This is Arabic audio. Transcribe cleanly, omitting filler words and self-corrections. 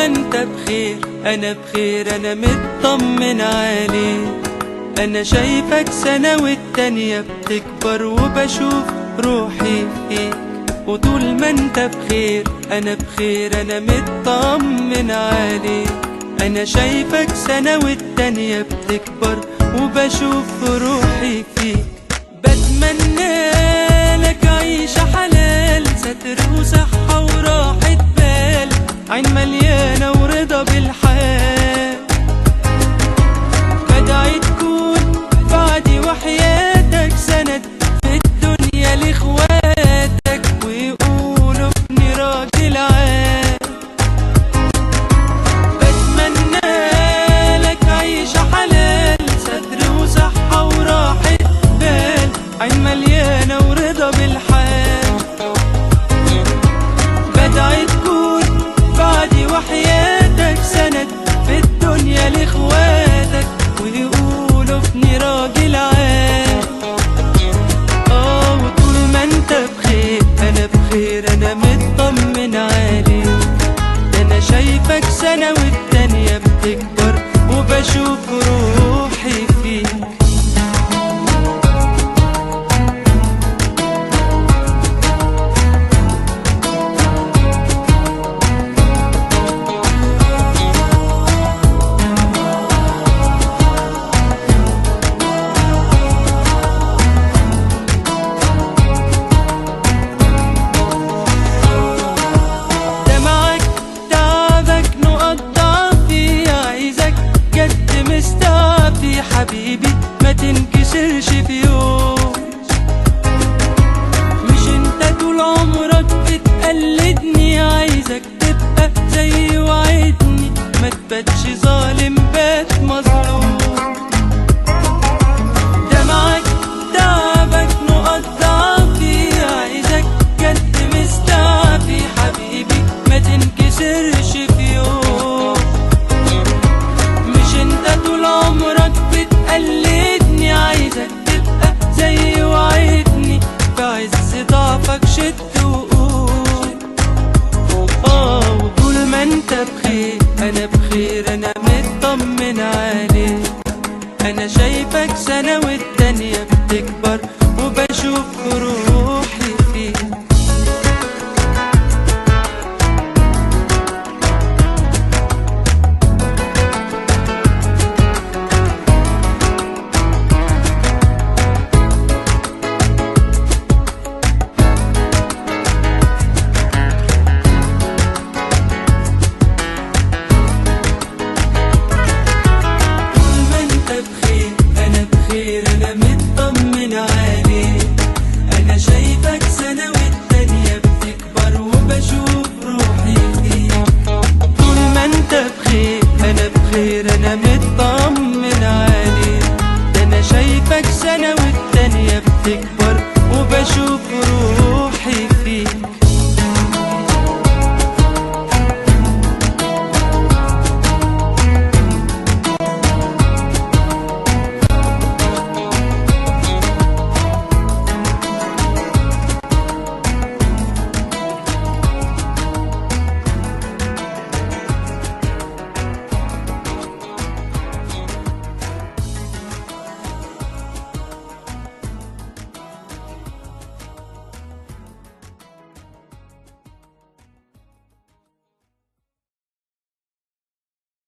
انت بخير انا بخير، انا مطمن عليك. انا شايفك سنة والتانية بتكبر وبشوف روحي فيك، وطول ما انت بخير انا بخير، انا مطمن عليك. انا شايفك سنة والتانية بتكبر وبشوف روحي فيك. بتمنى لك عيشة حلال، ستر وصحة وراحة بال، عين مليانة ورضا بالحال. بدعي تكون بعدي وحياتك سند في الدنيا لاخواتك، ويقولوا ابني راجل عال. بتمنى لك عيشة حلال، ستر وصحة وراحة بال، عين مليانة ورضا بالحال. بدعي تكون بعدي وحياتك سند في الدنيا لاخواتك، ويقولوا ابني راجل عال. وطول ما انت بخير انا بخير، انا مطمن عليك. انا شايفك سنة والتانية بتكبر وبشوف روحي فيك. حبيبي ما تنكسرش في يوم، مش انت طول عمرك بتقلدني، عايزك تبقى زي وعدني، ما تباتش ظالم بات مظلوم. دمعك تعبك نقط ضعفي، عايزك جد مستعفي، حبيبي ما تنكسرش في يوم، مش انت طول عمرك قلدني، عايزك تبقى زي وعدني، في عز ضعفك شد وقول. وطول ما انت بخير انا بخير، انا مطمن عليك. انا شايفك سنة والتانية بتكبر وبشوف روحي فيك. انا مطمن عليك. انا شايفك سنة والتانية بتكبر وبشوف روحي فيك. طول ما انت بخير انا بخير، انا